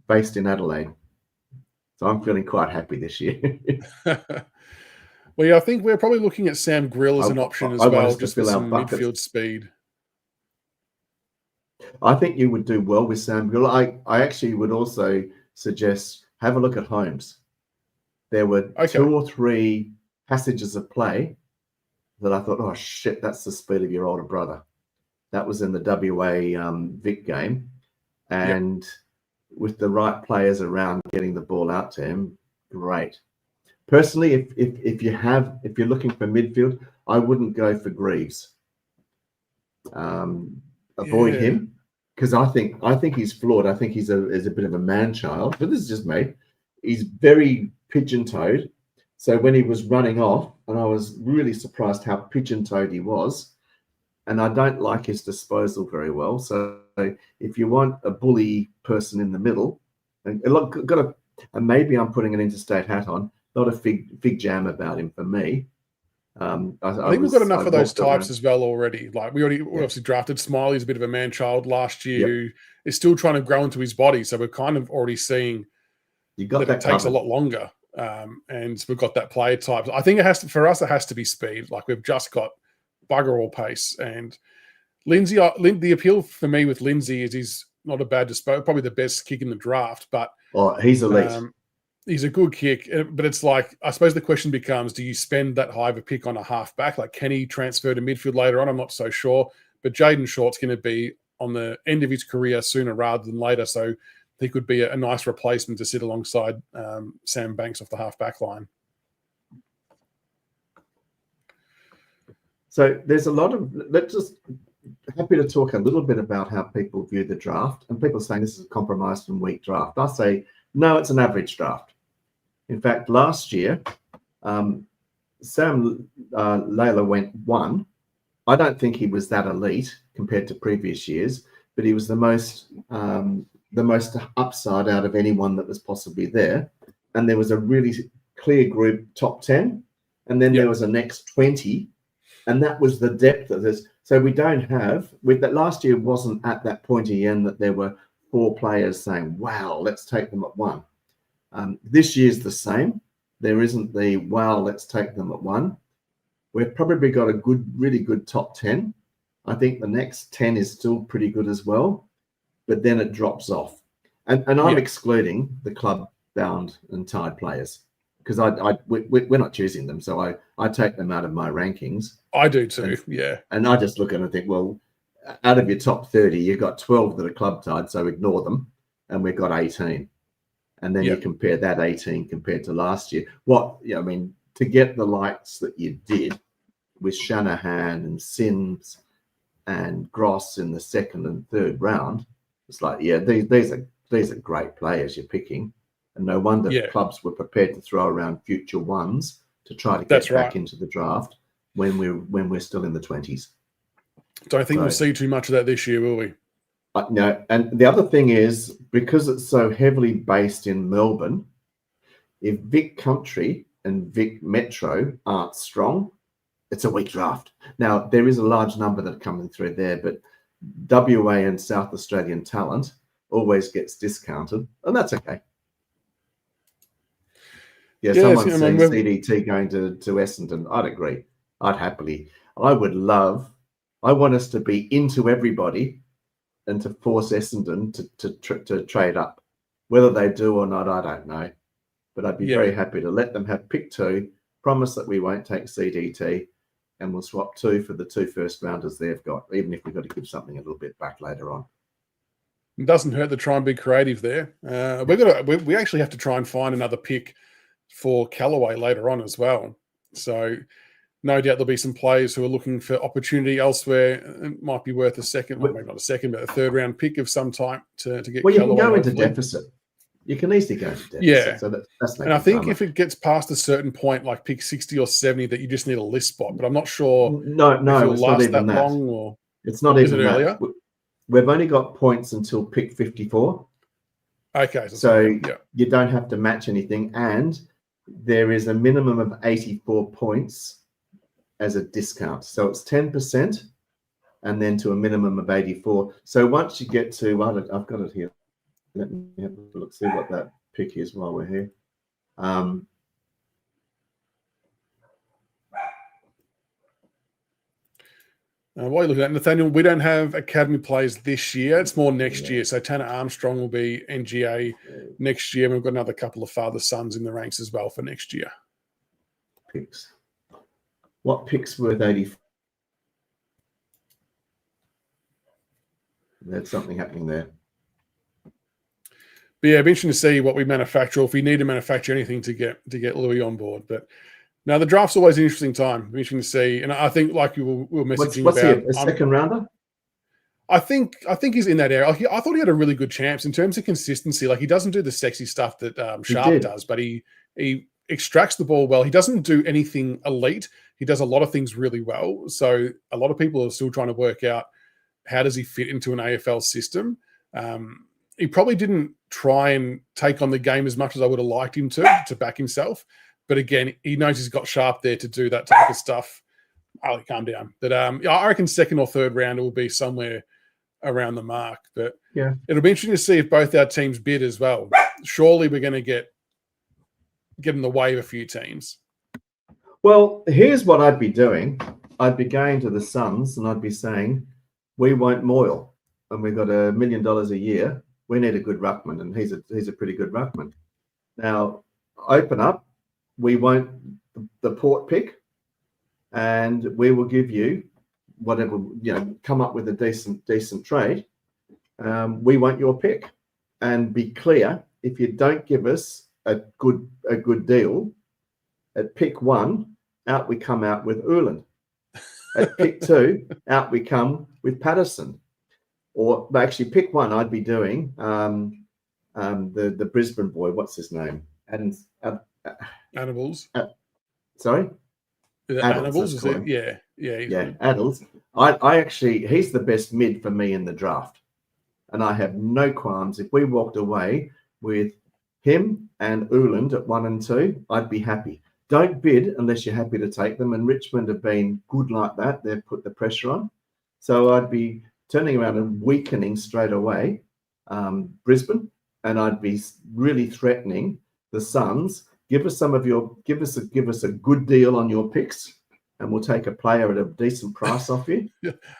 based in Adelaide. So I'm feeling quite happy this year. Well, I think we're probably looking at Sam Grill as an option as well, just for some midfield speed. I think you would do well with Sam Grill. I actually would also suggest have a look at Holmes. There were 2 or 3 passages of play that I thought, oh shit, that's the speed of your older brother. That was in the WA Vic game, and with the right players around getting the ball out to him, great. Personally, if you're looking for midfield, I wouldn't go for Greaves. Avoid him, because I think he's flawed. I think he's a bit of a man child. But this is just me. He's very pigeon-toed. So when he was running off, and I was really surprised how pigeon-toed he was, and I don't like his disposal very well. So if you want a bully person in the middle, and maybe I'm putting an interstate hat on, not a fig jam about him for me. I think we've got enough of those types as well already. Like we obviously drafted Smiley as a bit of a man child last year who is still trying to grow into his body. So we're kind of already seeing that it takes a lot longer. And we've got that player type. I think it has to be speed. Like we've just got bugger all pace. And Lindsay, the appeal for me with Lindsay is he's not a bad disposal, probably the best kick in the draft, but he's elite. He's a good kick, but it's like, I suppose the question becomes, do you spend that high of a pick on a halfback? Like, can he transfer to midfield later on? I'm not so sure. But Jaden Short's going to be on the end of his career sooner rather than later. So he could be a nice replacement to sit alongside Sam Banks off the halfback line. So there's a lot of, happy to talk a little bit about how people view the draft. And people saying this is a compromised and weak draft. I say, no, it's an average draft. In fact, last year, Sam Layla went 1. I don't think he was that elite compared to previous years, but he was the most upside out of anyone that was possibly there. And there was a really clear group top 10, and then there was a next 20, And that was the depth of this. So we don't have, with that last year wasn't at that pointy end that there were 4 players saying, wow, let's take them at 1. This year's the same. There isn't the, wow, let's take them at 1. We've probably got a good, really good top 10. I think the next 10 is still pretty good as well, but then it drops off. And I'm excluding the club bound and tied players because we're not choosing them. So I take them out of my rankings. I do too, yeah. And I just look at it and think, well, out of your top 30, you've got 12 that are club tied, so ignore them. And we've got 18. And then you compare that 18 compared to last year. I mean, to get the likes that you did with Shanahan and Sims and Gross in the second and third round, it's like, these are great players you're picking. And no wonder clubs were prepared to throw around future ones to try to get back into the draft when we're still in the 20s. Don't think we'll see too much of that this year, will we? No. And the other thing is, because it's so heavily based in Melbourne, if Vic Country and Vic Metro aren't strong, it's a weak draft. Now, there is a large number that are coming through there, but WA and South Australian talent always gets discounted, and that's okay. Someone's saying CDT going to Essendon. I'd agree. I'd happily. I want us to be into everybody and to force Essendon to trade up. Whether they do or not, I don't know. But I'd be very happy to let them have pick 2, promise that we won't take CDT, and we'll swap 2 for the 2 first rounders they've got, even if we've got to give something a little bit back later on. It doesn't hurt to try and be creative there. We actually have to try and find another pick for Callaway later on as well. So no doubt there'll be some players who are looking for opportunity elsewhere. It might be worth a second, maybe not a second, but a 3rd round pick of some type to get. Well, you Callaway can go into deficit. You can easily go into deficit. Yeah. So that's and I think if it gets past a certain point, like pick 60 or 70, that you just need a list spot. But I'm not sure. No, it's not even that long. Or it's not even that. Earlier? We've only got points until pick 54. Okay. So you don't have to match anything. And there is a minimum of 84 points as a discount. So it's 10% and then to a minimum of 84. So once you get to, I've got it here. Let me have a look, see what that pick is while we're here. While you're looking at Nathaniel, we don't have academy players this year. It's more next year. So Tanner Armstrong will be NGA next year. We've got another couple of father sons in the ranks as well for next year. Picks. What picks worth 84? There's something happening there. But yeah, it'd be interesting to see what we manufacture, or if we need to manufacture anything to get Louis on board. But no, the draft's always an interesting time. It'd be interesting to see. And I think, like you were messaging what's about, he, a second rounder? I think he's in that area. I thought he had a really good chance in terms of consistency. Like, he doesn't do the sexy stuff that Sharp does, but he extracts the ball well. He doesn't do anything elite. He does a lot of things really well. So a lot of people are still trying to work out, how does he fit into an AFL system? He probably didn't try and take on the game as much as I would have liked him to back himself. But again, he knows he's got Sharp there to do that type of stuff. I'll calm down. But I reckon 2nd or 3rd round will be somewhere around the mark. But it'll be interesting to see if both our teams bid as well. Surely we're going to get in the way of a few teams. Well, here's what I'd be doing. I'd be going to the Suns and I'd be saying, we won't moil. And we've got $1 million a year. We need a good ruckman, and he's a pretty good ruckman. Now, open up. We won't the Port pick, and we will give you whatever, come up with a decent trade. We want your pick, and be clear. If you don't give us a good deal at pick 1, out we come out with Uland. At pick 2, out we come with Patterson. Or actually, pick 1, I'd be doing the Brisbane boy. What's his name? Animals. Sorry? Animals, is it? Yeah. Adels. I actually, he's the best mid for me in the draft. And I have no qualms. If we walked away with him and Uland at 1 and 2, I'd be happy. don't bid unless you're happy to take them. And Richmond have been good like that. They've put the pressure on. So I'd be turning around and weakening straight away Brisbane, and I'd be really threatening the Suns. Give us a good deal on your picks, and we'll take a player at a decent price off you.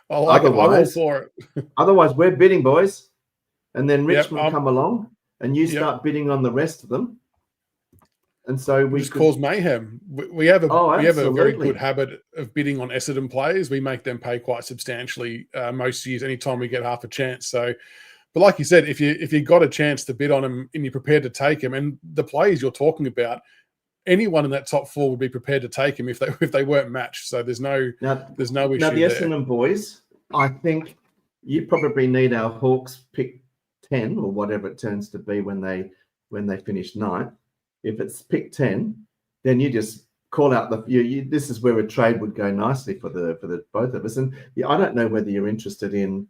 I like it. I'm all for it. Otherwise, we're bidding, boys. And then Richmond come along, and you start bidding on the rest of them. And so we just cause mayhem. We have a very good habit of bidding on Essendon players. We make them pay quite substantially most years, anytime we get half a chance. So, but like you said, if you got a chance to bid on them and you're prepared to take them, and the players you're talking about, anyone in that top four would be prepared to take them if they weren't matched. So there's no issue. Now the Essendon boys, I think you probably need our Hawks pick 10 or whatever it turns to be when they finish ninth. If it's pick 10, then you just call out this is where a trade would go nicely for the both of us. And I don't know whether you're interested in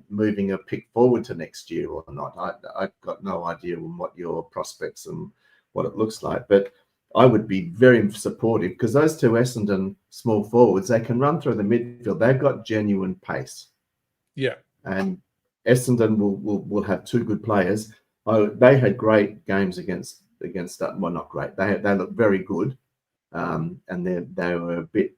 moving a pick forward to next year or not. I've got no idea on what your prospects and what it looks like, but I would be very supportive because those two Essendon small forwards, they can run through the midfield. They've got genuine pace. Yeah, and Essendon will have two good players. They had great games against that. Well, not great. They look very good, and they were a bit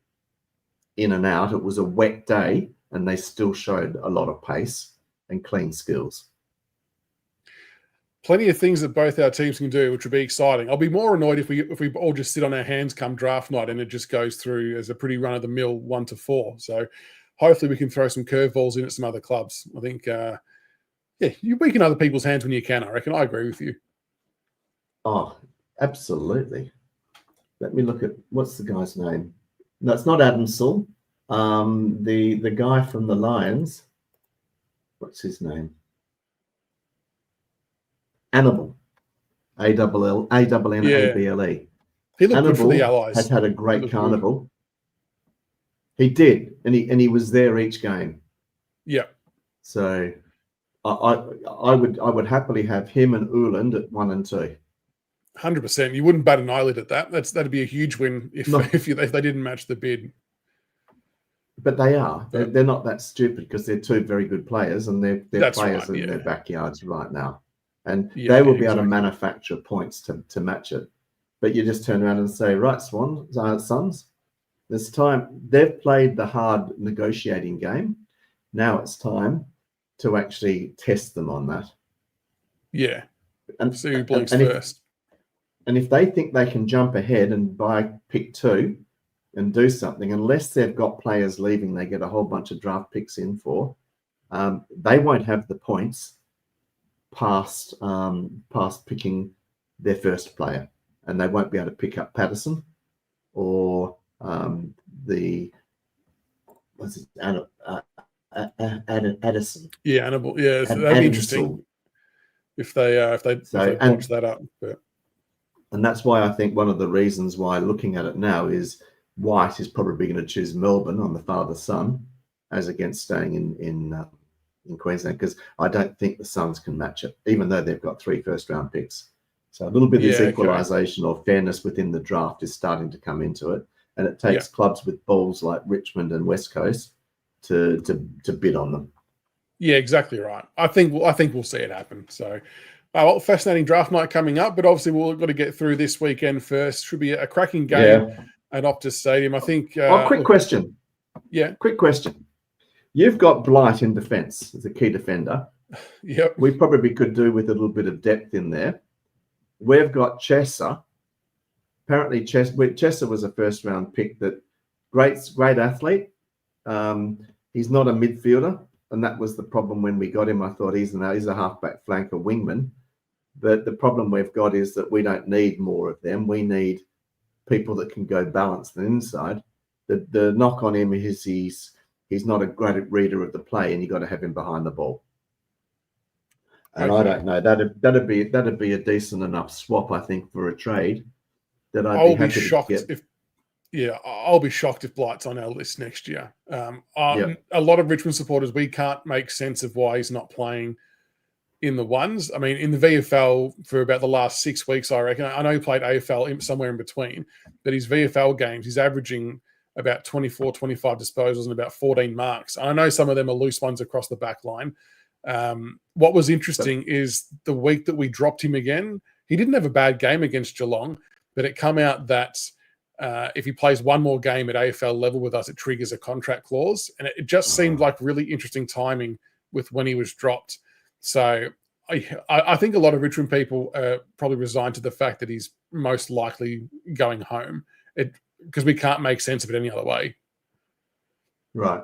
in and out. It was a wet day, and they still showed a lot of pace and clean skills. Plenty of things that both our teams can do, which would be exciting. I'll be more annoyed if we all just sit on our hands come draft night and it just goes through as a pretty run of the mill 1 to 4. So hopefully we can throw some curveballs in at some other clubs. I think, you weaken other people's hands when you can. I reckon. I agree with you. Oh, absolutely. Let me look at what's the guy's name. No, it's not Adam Sewell. The guy from the Lions. What's his name? Annable. A-double-N-A-B-L-E. He looked good for the Allies. Has had a great carnival. Good. He did, and he was there each game. Yeah. So I would happily have him and Uland at 1 and 2. 100%. You wouldn't bat an eyelid at that. That'd be a huge win if they didn't match the bid. But they are. They're not that stupid because they're two very good players and they're players in their backyards right now. And they will be able to manufacture points to match it. But you just turn around and say, right, Sons, this time they've played the hard negotiating game. Now it's time to actually test them on that. Yeah. And see who blinks first. And if they think they can jump ahead and buy pick 2 and do something, unless they've got players leaving, they get a whole bunch of draft picks in for, they won't have the points past picking their first player, and they won't be able to pick up Patterson or Addison. Yeah, Annable. Yeah, that'd be interesting if they watch that up. But. And that's why I think one of the reasons why looking at it now is White is probably going to choose Melbourne on the father-son as against staying in Queensland, because I don't think the Suns can match it, even though they've got 3 first-round picks. So a little bit of this equalisation or fairness within the draft is starting to come into it, and it takes clubs with balls like Richmond and West Coast to bid on them. Yeah, exactly right. I think we'll see it happen. So, fascinating draft night coming up, but obviously we've got to get through this weekend first. Should be a cracking game at Optus Stadium. I think. Quick question. Yeah. Quick question. You've got Blight in defence as a key defender. Yep. We probably could do with a little bit of depth in there. We've got Chesser. Apparently, Chesser was a first-round pick. That great athlete. He's not a midfielder, and that was the problem when we got him. I thought he's a halfback flanker wingman. But the problem we've got is that we don't need more of them. We need people that can go balanced and inside. The knock on him is he's not a great reader of the play, and you got to have him behind the ball. And I don't know, that'd be a decent enough swap, I think, for a trade. That I'll be shocked I'll be shocked if Blight's on our list next year. A lot of Richmond supporters, we can't make sense of why he's not playing in the ones. I mean, in the VFL for about the last 6 weeks, I reckon. I know he played AFL somewhere in between, but his VFL games, he's averaging about 24, 25 disposals and about 14 marks. I know some of them are loose ones across the back line. What was interesting is the week that we dropped him again, he didn't have a bad game against Geelong, but it come out that if he plays one more game at AFL level with us, it triggers a contract clause. And it just seemed like really interesting timing with when he was dropped. So I think a lot of Richmond people are probably resigned to the fact that he's most likely going home, because we can't make sense of it any other way. Right.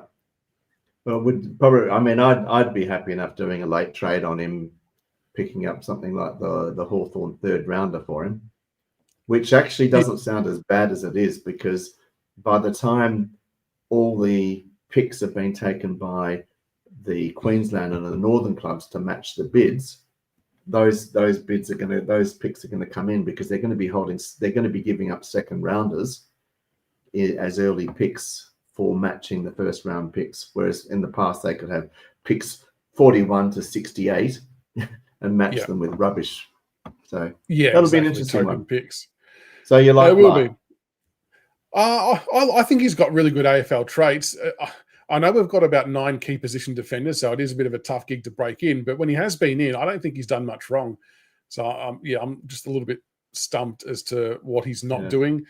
Well, I'd be happy enough doing a late trade on him, picking up something like the Hawthorn third rounder for him, which actually doesn't sound as bad as it is, because by the time all the picks have been taken by the Queensland and the Northern clubs to match the bids, those picks are going to come in, because they're going to be giving up second rounders as early picks for matching the first round picks, whereas in the past they could have picks 41 to 68 and match them with rubbish. So that'll be an interesting one. Picks. So you like? It will be. I think he's got really good AFL traits. I know we've got about 9 key position defenders, so it is a bit of a tough gig to break in. But when he has been in, I don't think he's done much wrong. So I'm just a little bit stumped as to what he's not doing.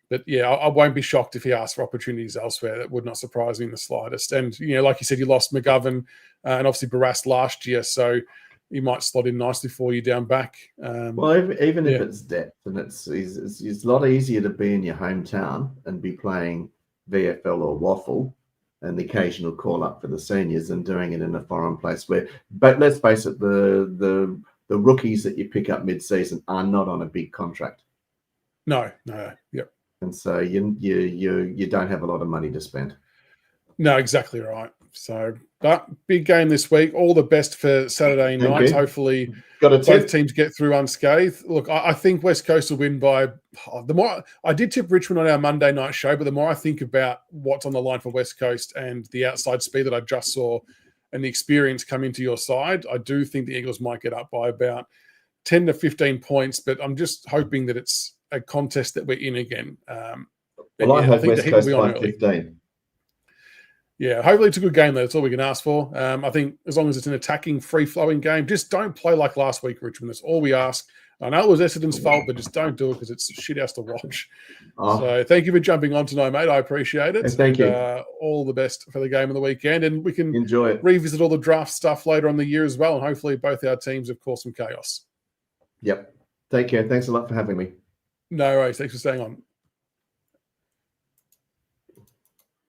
But I won't be shocked if he asks for opportunities elsewhere. That would not surprise me in the slightest. And like you said, you lost McGovern and obviously Barras last year, so he might slot in nicely for you down back. Well, even if it's depth, and it's a lot easier to be in your hometown and be playing VFL or Waffle and the occasional call up for the seniors than doing it in a foreign place but let's face it, the rookies that you pick up mid-season are not on a big contract. No. Yep. And so you don't have a lot of money to spend. No, exactly right. So, but big game this week. All the best for Saturday night. Hopefully, both teams get through unscathed. Look, I think West Coast will win by. The more I did tip Richmond on our Monday night show, but the more I think about what's on the line for West Coast and the outside speed that I just saw and the experience come into your side, I do think the Eagles might get up by about 10 to 15 points. But I'm just hoping that it's a contest that we're in again. I have West Coast by 15. Yeah, hopefully it's a good game, though. That's all we can ask for. I think as long as it's an attacking, free-flowing game, just don't play like last week, Richmond. That's all we ask. I know it was Essendon's fault, but just don't do it, because it's a shit house to watch. So thank you for jumping on tonight, mate. I appreciate it. Thank you. All the best for the game of the weekend. And we can enjoy it. Revisit all the draft stuff later on the year as well. And hopefully both our teams have caused some chaos. Yep. Take care. Thanks a lot for having me. No worries. Thanks for staying on.